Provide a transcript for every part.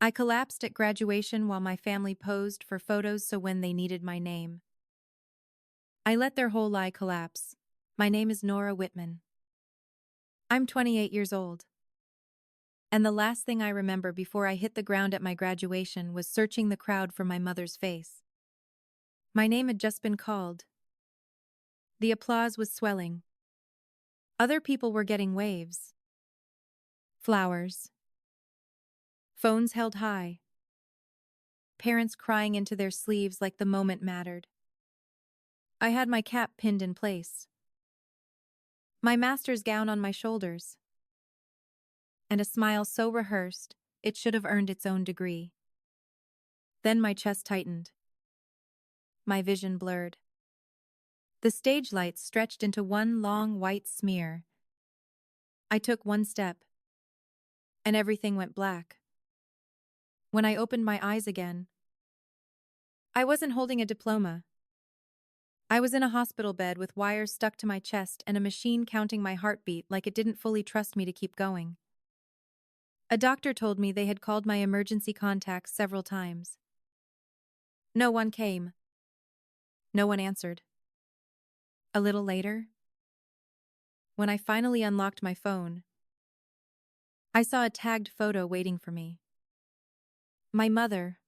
I collapsed at graduation while my family posed for photos so when they needed my name. I let their whole lie collapse. My name is Nora Whitman. I'm 28 years old. And the last thing I remember before I hit the ground at my graduation was searching the crowd for my mother's face. My name had just been called. The applause was swelling. Other people were getting waves. Flowers. Phones held high. Parents crying into their sleeves like the moment mattered. I had my cap pinned in place. My master's gown on my shoulders. And a smile so rehearsed, it should have earned its own degree. Then my chest tightened. My vision blurred. The stage lights stretched into one long white smear. I took one step, and everything went black. When I opened my eyes again, I wasn't holding a diploma. I was in a hospital bed with wires stuck to my chest and a machine counting my heartbeat like it didn't fully trust me to keep going. A doctor told me they had called my emergency contacts several times. No one came. No one answered. A little later, when I finally unlocked my phone, I saw a tagged photo waiting for me. My mother.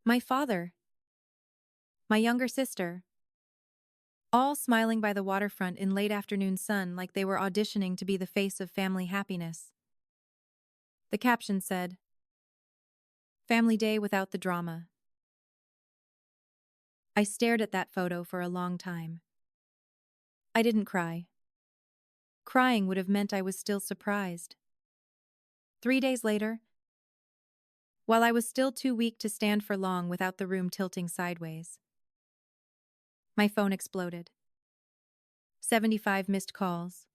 My father. My younger sister. All smiling by the waterfront in late afternoon sun like they were auditioning to be the face of family happiness. The caption said, "Family Day without the drama." I stared at that photo for a long time. I didn't cry. Crying would have meant I was still surprised. 3 days later, while I was still too weak to stand for long without the room tilting sideways, my phone exploded. 75 missed calls.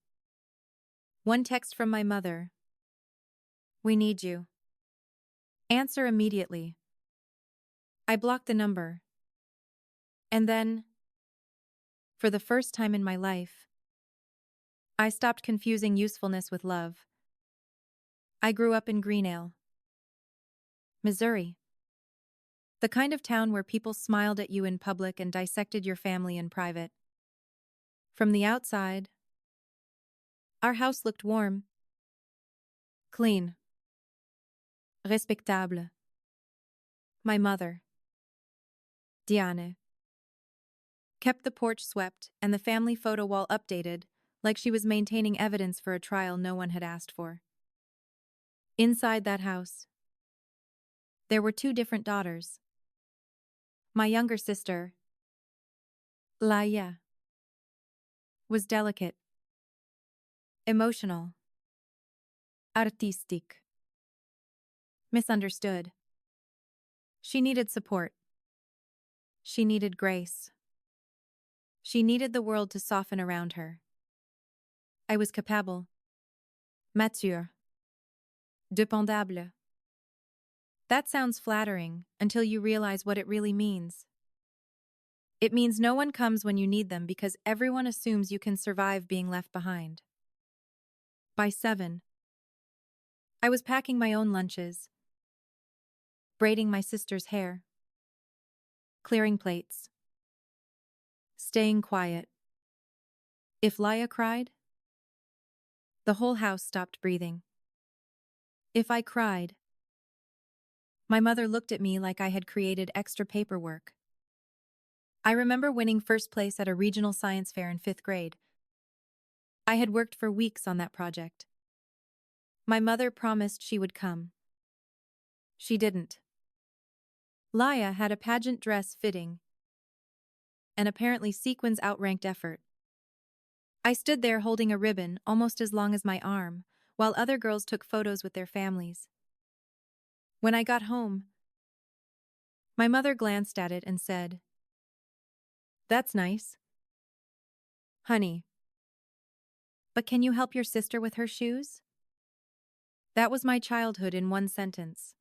One text from my mother. "We need you. Answer immediately." I blocked the number. And then, for the first time in my life, I stopped confusing usefulness with love. I grew up in Greenale, Missouri. The kind of town where people smiled at you in public and dissected your family in private. From the outside, our house looked warm, clean, respectable. My mother, Diane, kept the porch swept and the family photo wall updated like she was maintaining evidence for a trial no one had asked for. Inside that house, there were two different daughters. My younger sister, Laia, was delicate, emotional, artistic, misunderstood. She needed support. She needed grace. She needed the world to soften around her. I was capable, mature, dependable. That sounds flattering until you realize what it really means. It means no one comes when you need them because everyone assumes you can survive being left behind. By 7, I was packing my own lunches, braiding my sister's hair, clearing plates, staying quiet. If Laia cried, the whole house stopped breathing. If I cried, my mother looked at me like I had created extra paperwork. I remember winning first place at a regional science fair in 5th grade. I had worked for weeks on that project. My mother promised she would come. She didn't. Laia had a pageant dress fitting, and apparently sequins outranked effort. I stood there holding a ribbon almost as long as my arm, while other girls took photos with their families. When I got home, my mother glanced at it and said, "That's nice, honey. But can you help your sister with her shoes?" That was my childhood in one sentence.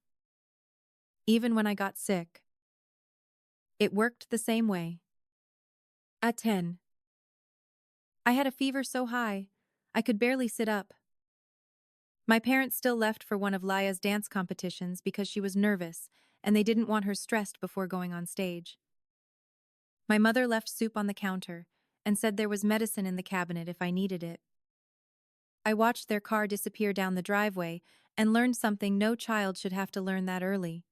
Even when I got sick, it worked the same way. At 10, I had a fever so high, I could barely sit up. My parents still left for one of Laya's dance competitions because she was nervous and they didn't want her stressed before going on stage. My mother left soup on the counter and said there was medicine in the cabinet if I needed it. I watched their car disappear down the driveway and learned something no child should have to learn that early.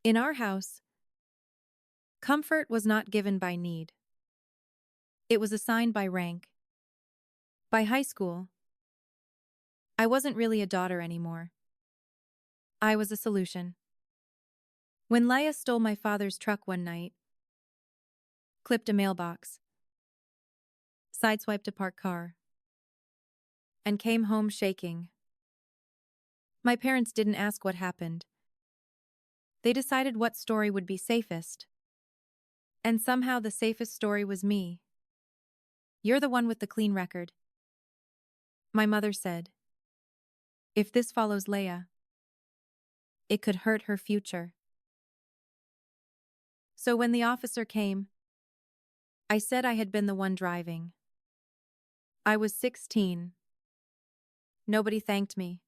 In our house, comfort was not given by need. It was assigned by rank. By high school, I wasn't really a daughter anymore. I was a solution. When Laya stole my father's truck one night, clipped a mailbox, sideswiped a parked car, and came home shaking, my parents didn't ask what happened. They decided what story would be safest. And somehow the safest story was me. You're the one with the clean record. My mother said, if this follows Leia, it could hurt her future. So when the officer came, I said I had been the one driving. I was 16. Nobody thanked me.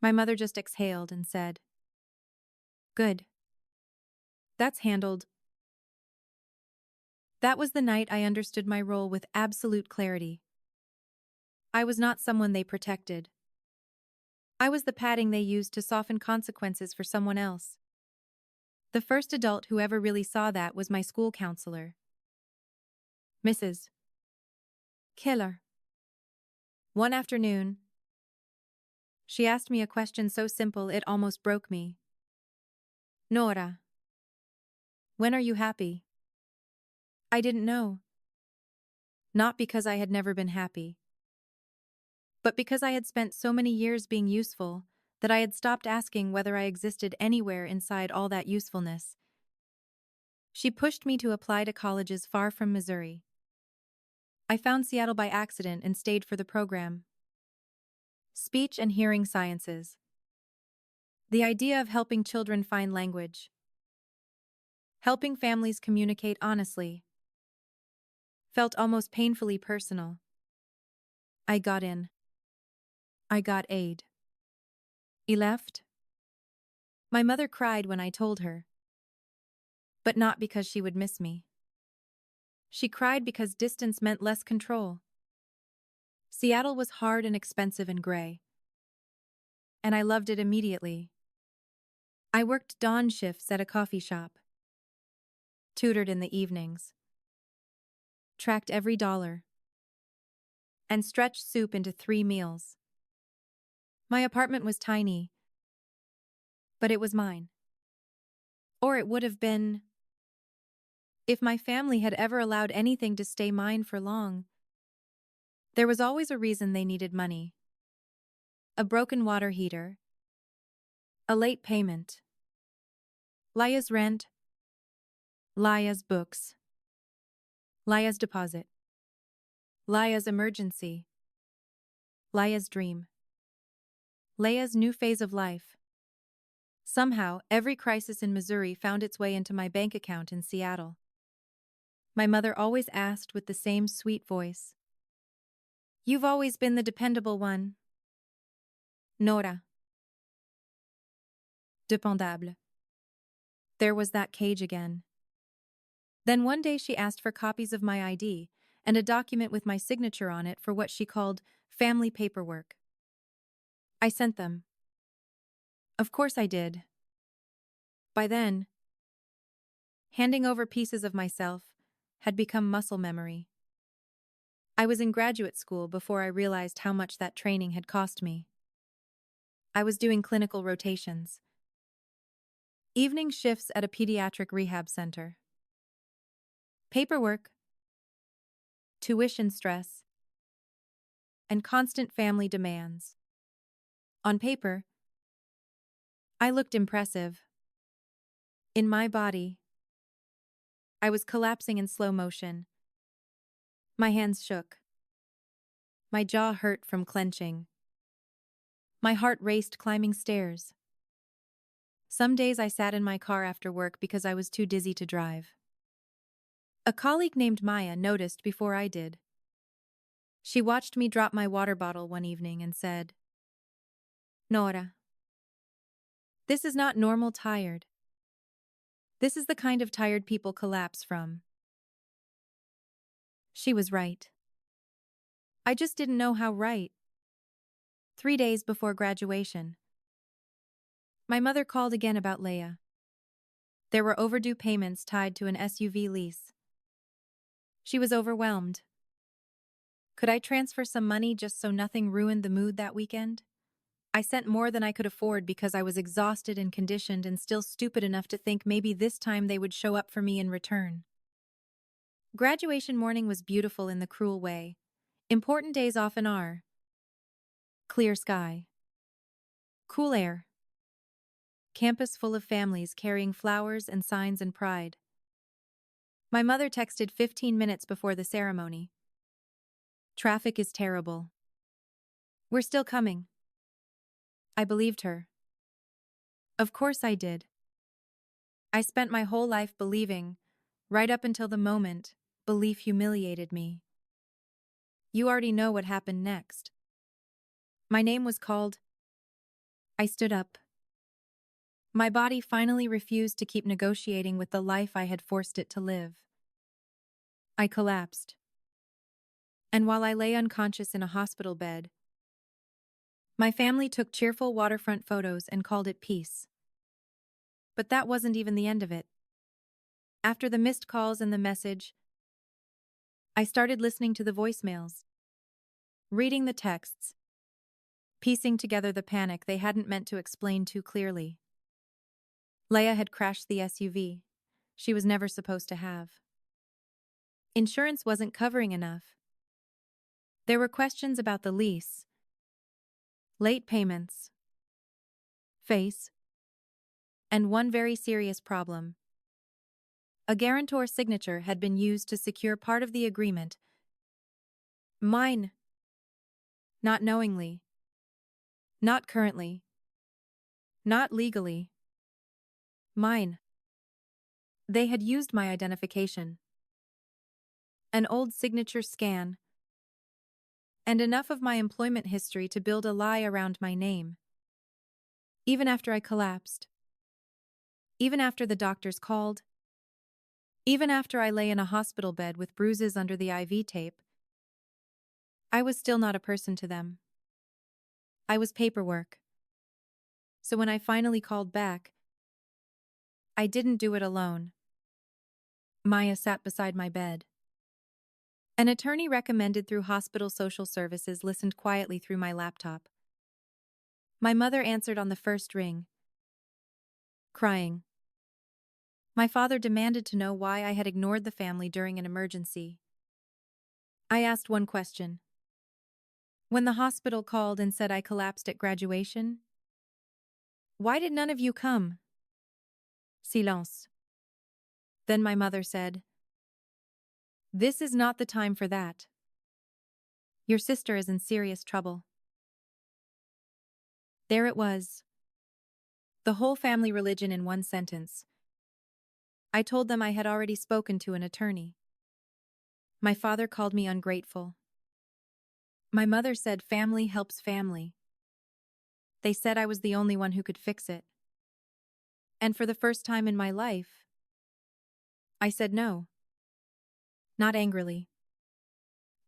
My mother just exhaled and said, good. That's handled. That was the night I understood my role with absolute clarity. I was not someone they protected. I was the padding they used to soften consequences for someone else. The first adult who ever really saw that was my school counselor, Mrs. Killer. One afternoon, she asked me a question so simple it almost broke me. Nora, when are you happy? I didn't know. Not because I had never been happy, but because I had spent so many years being useful that I had stopped asking whether I existed anywhere inside all that usefulness. She pushed me to apply to colleges far from Missouri. I found Seattle by accident and stayed for the program. Speech and hearing sciences. The idea of helping children find language. Helping families communicate honestly. Felt almost painfully personal. I got in. I got aid. He left. My mother cried when I told her. But not because she would miss me. She cried because distance meant less control. Seattle was hard and expensive and gray. And I loved it immediately. I worked dawn shifts at a coffee shop. Tutored in the evenings. Tracked every dollar. And stretched soup into 3 meals. My apartment was tiny. But it was mine. Or it would have been, if my family had ever allowed anything to stay mine for long. There was always a reason they needed money. A broken water heater. A late payment. Laya's rent. Laya's books. Laya's deposit. Laya's emergency. Laya's dream. Laya's new phase of life. Somehow, every crisis in Missouri found its way into my bank account in Seattle. My mother always asked with the same sweet voice, you've always been the dependable one. Nora. Dependable. There was that cage again. Then one day she asked for copies of my ID and a document with my signature on it for what she called family paperwork. I sent them. Of course I did. By then, handing over pieces of myself had become muscle memory. I was in graduate school before I realized how much that training had cost me. I was doing clinical rotations. Evening shifts at a pediatric rehab center. Paperwork, tuition stress, and constant family demands. On paper, I looked impressive. In my body, I was collapsing in slow motion. My hands shook. My jaw hurt from clenching. My heart raced climbing stairs. Some days I sat in my car after work because I was too dizzy to drive. A colleague named Maya noticed before I did. She watched me drop my water bottle one evening and said, Nora. This is not normal tired. This is the kind of tired people collapse from. She was right. I just didn't know how right. 3 days before graduation, my mother called again about Leia. There were overdue payments tied to an SUV lease. She was overwhelmed. Could I transfer some money just so nothing ruined the mood that weekend? I sent more than I could afford because I was exhausted and conditioned and still stupid enough to think maybe this time they would show up for me in return. Graduation morning was beautiful in the cruel way. Important days often are. Clear sky. Cool air. Campus full of families carrying flowers and signs and pride. My mother texted 15 minutes before the ceremony. Traffic is terrible. We're still coming. I believed her. Of course I did. I spent my whole life believing, right up until the moment, belief humiliated me. You already know what happened next. My name was called. I stood up. My body finally refused to keep negotiating with the life I had forced it to live. I collapsed. And while I lay unconscious in a hospital bed, my family took cheerful waterfront photos and called it peace. But that wasn't even the end of it. After the missed calls and the message, I started listening to the voicemails, reading the texts, piecing together the panic they hadn't meant to explain too clearly. Leia had crashed the SUV she was never supposed to have. Insurance wasn't covering enough. There were questions about the lease, late payments, face, and one very serious problem. A guarantor signature had been used to secure part of the agreement. Mine. Not knowingly. Not currently. Not legally. Mine. They had used my identification. An old signature scan. And enough of my employment history to build a lie around my name. Even after I collapsed. Even after the doctors called. Even after I lay in a hospital bed with bruises under the IV tape, I was still not a person to them. I was paperwork. So when I finally called back, I didn't do it alone. Maya sat beside my bed. An attorney recommended through hospital social services listened quietly through my laptop. My mother answered on the first ring, crying. My father demanded to know why I had ignored the family during an emergency. I asked one question. When the hospital called and said I collapsed at graduation, why did none of you come? Silence. Then my mother said, this is not the time for that. Your sister is in serious trouble. There it was. The whole family religion in one sentence. I told them I had already spoken to an attorney. My father called me ungrateful. My mother said family helps family. They said I was the only one who could fix it. And for the first time in my life, I said no. Not angrily.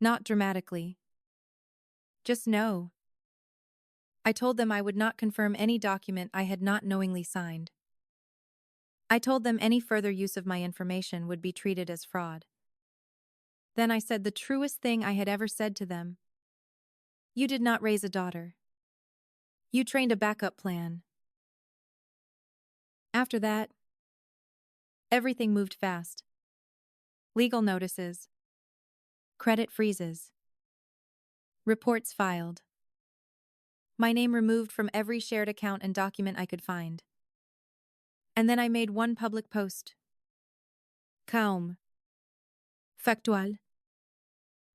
Not dramatically. Just no. I told them I would not confirm any document I had not knowingly signed. I told them any further use of my information would be treated as fraud. Then I said the truest thing I had ever said to them. You did not raise a daughter. You trained a backup plan. After that, everything moved fast. Legal notices. Credit freezes. Reports filed. My name removed from every shared account and document I could find. And then I made one public post. Calm. Factual.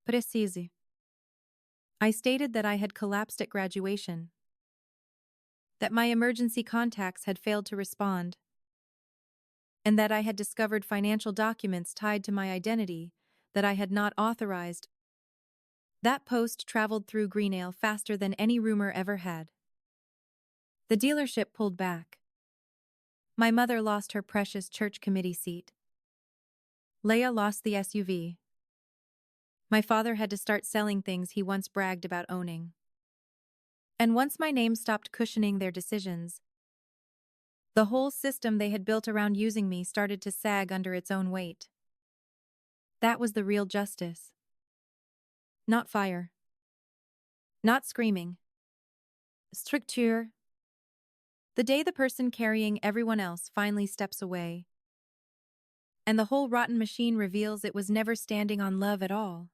Précis. I stated that I had collapsed at graduation. That my emergency contacts had failed to respond. And that I had discovered financial documents tied to my identity that I had not authorized. That post traveled through Greenale faster than any rumor ever had. The dealership pulled back. My mother lost her precious church committee seat. Leia lost the SUV. My father had to start selling things he once bragged about owning. And once my name stopped cushioning their decisions, the whole system they had built around using me started to sag under its own weight. That was the real justice. Not fire. Not screaming. Structure. The day the person carrying everyone else finally steps away, and the whole rotten machine reveals it was never standing on love at all.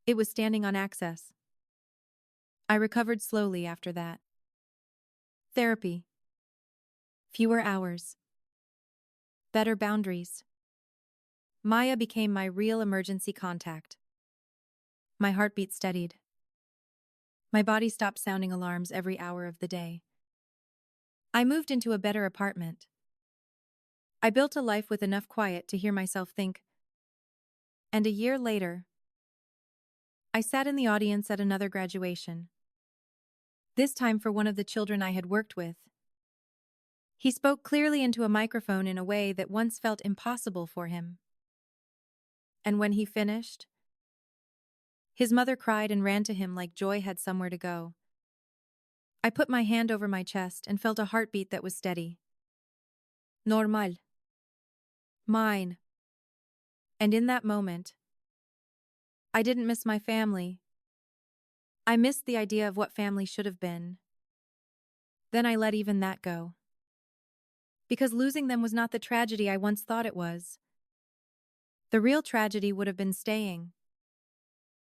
It was standing on access. I recovered slowly after that. Therapy. Fewer hours. Better boundaries. Maya became my real emergency contact. My heartbeat steadied. My body stopped sounding alarms every hour of the day. I moved into a better apartment. I built a life with enough quiet to hear myself think. And a year later, I sat in the audience at another graduation. This time for one of the children I had worked with. He spoke clearly into a microphone in a way that once felt impossible for him. And when he finished, his mother cried and ran to him like joy had somewhere to go. I put my hand over my chest and felt a heartbeat that was steady. Normal. Mine. And in that moment, I didn't miss my family. I missed the idea of what family should have been. Then I let even that go. Because losing them was not the tragedy I once thought it was. The real tragedy would have been staying.